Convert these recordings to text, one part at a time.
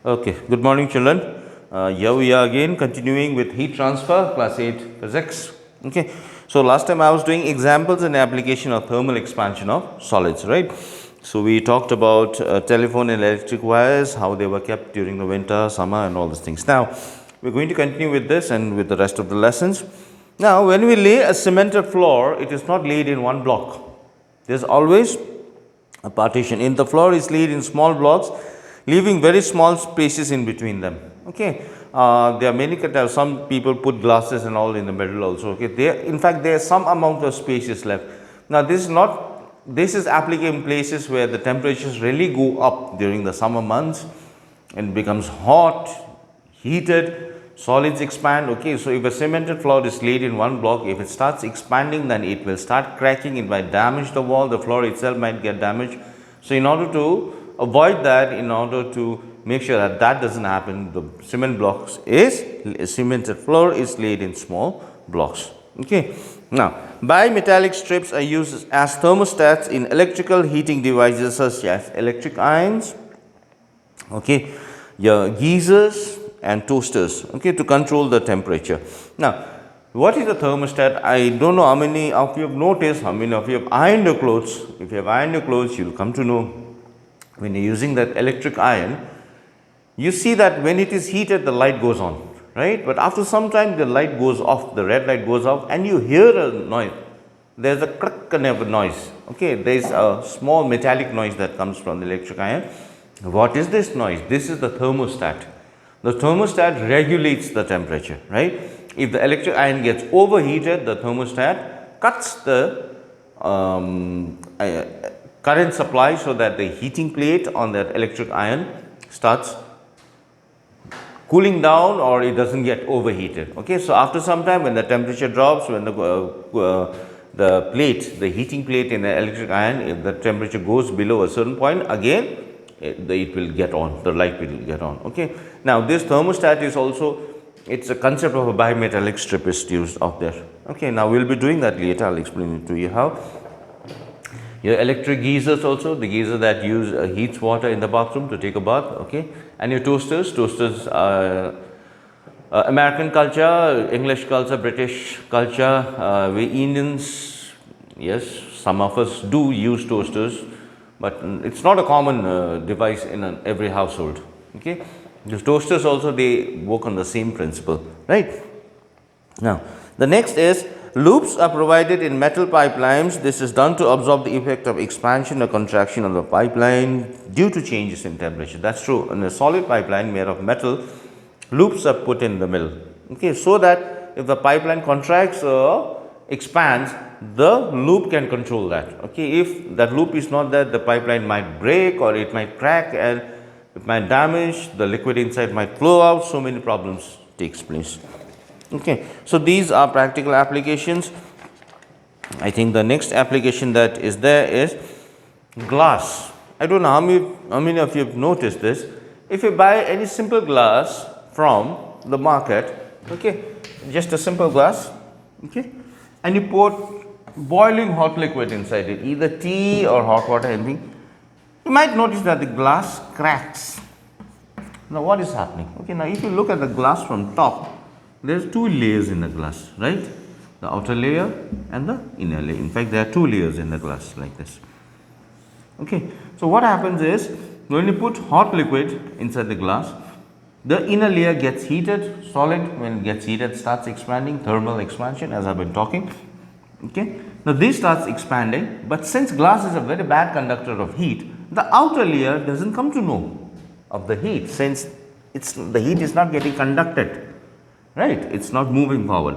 Okay, good morning children. Here we are again continuing with heat transfer, class 8 physics. Okay, so last time I was doing examples and application of thermal expansion of solids, right? So we talked about telephone and electric wires, how they were kept during the winter, summer and all these things. Now, we're going to continue with this and with the rest of the lessons. Now, when we lay a cemented floor, it is not laid in one block. There's always a partition. In the floor is laid in small blocks, leaving very small spaces in between them. Okay, there are many, some people put glasses and all in the middle also. Okay, there, in fact, there is some amount of spaces left. Now, this is applicable in places where the temperatures really go up during the summer months and becomes hot, heated, solids expand. Okay, so if a cemented floor is laid in one block, if it starts expanding, then it will start cracking, it might damage the wall, the floor itself might get damaged. So in order to avoid that, in order to make sure that that doesn't happen, the cemented floor is laid in small blocks. Okay, now bimetallic strips are used as thermostats in electrical heating devices such as electric irons, okay, your geysers and toasters, okay, to control the temperature. Now, what is a thermostat? I don't know how many of you have noticed, how many of you have ironed your clothes. If you have ironed your clothes, you will come to know when you're using that electric iron, you see that when it is heated, the light goes on, right? But after some time, the light goes off, the red light goes off, and you hear a noise. There's a click kind of a noise, okay? There's a small metallic noise that comes from the electric iron. What is this noise? This is the thermostat. The thermostat regulates the temperature, right? If the electric iron gets overheated, the thermostat cuts the current supply so that the heating plate on that electric iron starts cooling down, or it doesn't get overheated. Okay, so after some time, when the temperature drops, when the heating plate in the electric iron, if the temperature goes below a certain point, again it will get on, the light will get on. Okay, now this thermostat is also, it's a concept of a bimetallic strip is used out there. Okay, now we'll be doing that later. I'll explain it to you how. Your electric geysers also, the geyser that heats water in the bathroom to take a bath, okay, and your toasters are American culture, English culture, British culture. We Indians, yes, some of us do use toasters, but it's not a common device in every household. Okay, the toasters also, they work on the same principle, right? Now, the next is loops are provided in metal pipelines. This is done to absorb the effect of expansion or contraction of the pipeline due to changes in temperature. That's true. In a solid pipeline made of metal, loops are put in the middle. Okay, so that if the pipeline contracts or expands, the loop can control that. Okay, if that loop is not there, the pipeline might break or it might crack and it might damage, the liquid inside might flow out, so many problems takes place. Okay, so these are practical applications. I think the next application that is there is glass. I don't know how many of you have noticed this. If you buy any simple glass from the market, okay, just a simple glass, okay, and you put boiling hot liquid inside it, either tea or hot water, anything, you might notice that the glass cracks. Now, what is happening? Okay, now if you look at the glass from top, there's two layers in the glass, right? The outer layer and the inner layer. In fact, there are two layers in the glass like this. Okay, so what happens is when you put hot liquid inside the glass, the inner layer gets heated, solid. When it gets heated, starts expanding, thermal expansion, as I've been talking. Okay, now this starts expanding, but since glass is a very bad conductor of heat, the outer layer doesn't come to know of the heat, since the heat is not getting conducted. Right, it's not moving forward.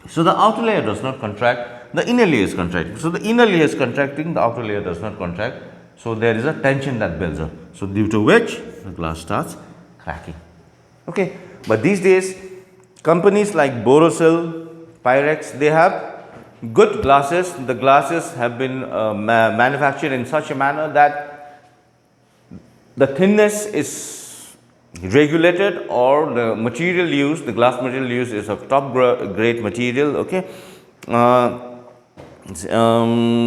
So the outer layer does not contract, the inner layer is contracting. So the inner layer is contracting, the outer layer does not contract. So there is a tension that builds up. So due to which the glass starts cracking. Okay, but these days companies like Borosil, Pyrex, they have good glasses. The glasses have been manufactured in such a manner that the thinness is regulated, or the material used, the glass material used is of top grade material. Okay,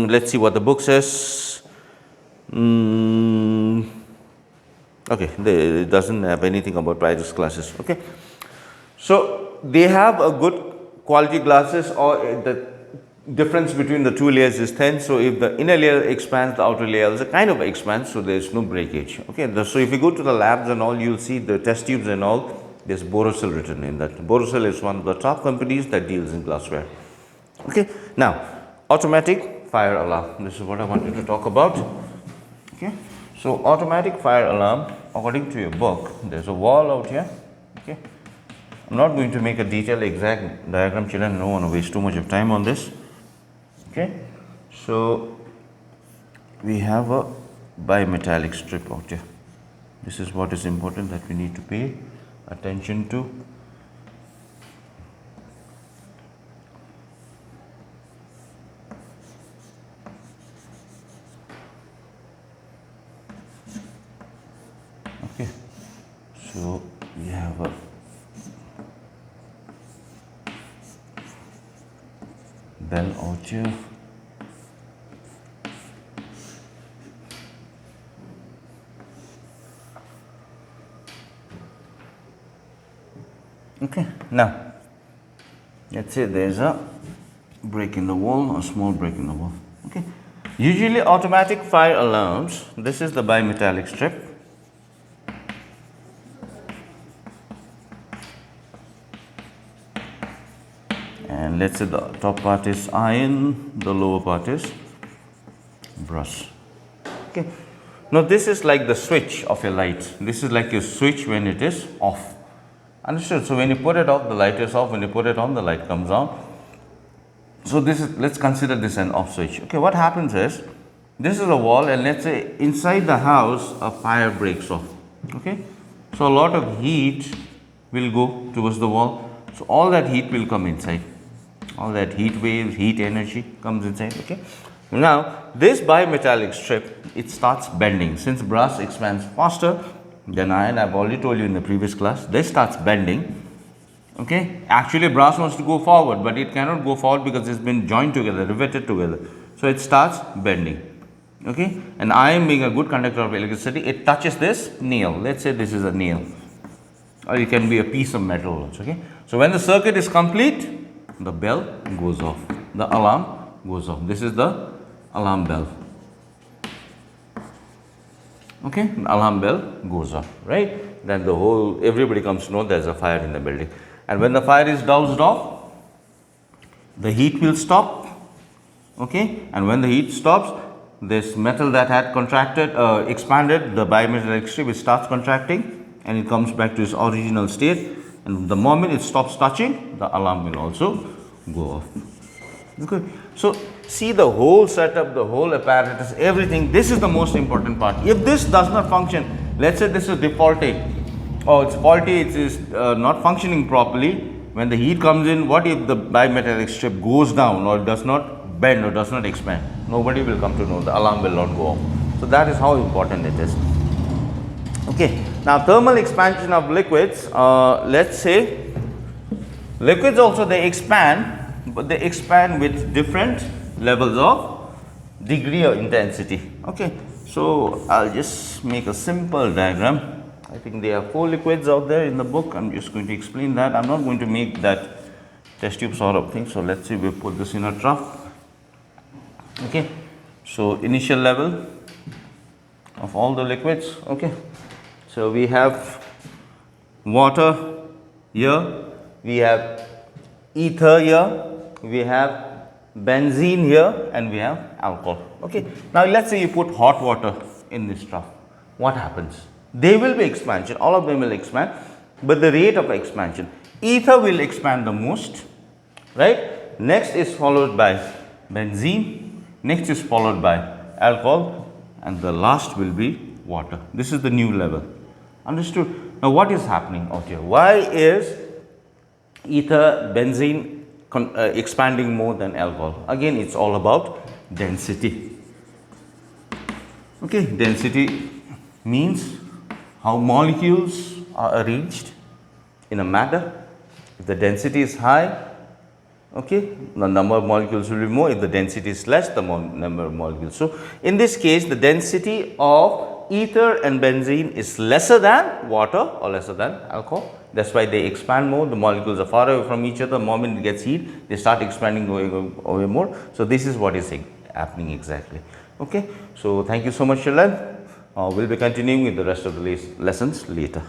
let's see what the book says. Okay, it doesn't have anything about virus classes. Okay, so they have a good quality glasses, or the difference between the two layers is thin. So if the inner layer expands, the outer layer also kind of expands, so there is no breakage. Okay, so if you go to the labs and all, you'll see the test tubes and all, there's Borosil written in that. Borosil is one of the top companies that deals in glassware. Okay, now automatic fire alarm. This is what I wanted to talk about. Okay, so automatic fire alarm, according to your book, there's a wall out here. Okay, I'm not going to make a detailed exact diagram, children. I don't want to waste too much of time on this. Okay, so we have a bimetallic strip out here. This is what is important that we need to pay attention to. Okay, so we have a bell out here. Okay, now let's say there's a break in the wall, a small break in the wall. Okay, usually automatic fire alarms, this is the bimetallic strip. And let's say the top part is iron, the lower part is brass. Okay, now this is like the switch of your light. This is like your switch when it is off. Understood? So when you put it off, the light is off. When you put it on, the light comes on. So this is, let's consider this an off switch. Okay, what happens is, this is a wall, and let's say inside the house a fire breaks off. Okay, so a lot of heat will go towards the wall. So all that heat will come inside. All that heat waves, heat energy comes inside. Okay, now this bimetallic strip, it starts bending. Since brass expands faster than iron, I've already told you in the previous class, this starts bending. Okay, actually brass wants to go forward, but it cannot go forward because it's been joined together, riveted together. So it starts bending. Okay, and iron, being a good conductor of electricity, it touches this nail. Let's say this is a nail, or it can be a piece of metal also. Okay, so when the circuit is complete, the bell goes off, the alarm goes off. This is the alarm bell. Okay, the alarm bell goes off, right? Then the whole, everybody comes to know there's a fire in the building. And when the fire is doused off, the heat will stop. Okay, and when the heat stops, this metal that had contracted, expanded, the bimetallic strip, it starts contracting and it comes back to its original state. And the moment it stops touching, the alarm will also go off. Okay, so see the whole setup, the whole apparatus, everything. This is the most important part. If this does not function, let's say this is defaulting, or it's faulty, it is not functioning properly. When the heat comes in, what if the bimetallic strip goes down or does not bend or does not expand? Nobody will come to know. The alarm will not go off. So that is how important it is. Okay, now thermal expansion of liquids. Let's say liquids also, they expand, but they expand with different levels of degree of intensity. Okay, so I'll just make a simple diagram. I think there are 4 liquids out there in the book. I'm just going to explain that. I'm not going to make that test tube sort of thing. So let's say we put this in a trough. Okay, so initial level of all the liquids. Okay, so we have water here, we have ether here, we have benzene here, and we have alcohol. Okay, now let's say you put hot water in this trough. What happens? They will be expansion, all of them will expand, but the rate of expansion, ether will expand the most, right? Next is followed by benzene, next is followed by alcohol, and the last will be water. This is the new level. Understood? Now what is happening out here? Why is ether, benzene expanding more than alcohol? Again, it's all about density. Okay, density means how molecules are arranged in a matter. If the density is high, okay, the number of molecules will be more. If the density is less, the number of molecules. So in this case, the density of ether and benzene is lesser than water or lesser than alcohol. That's why they expand more. The molecules are far away from each other. The moment it gets heat, they start expanding going away more. So, this is what is happening exactly. Okay. So, thank you so much, children. We'll be continuing with the rest of the lessons later.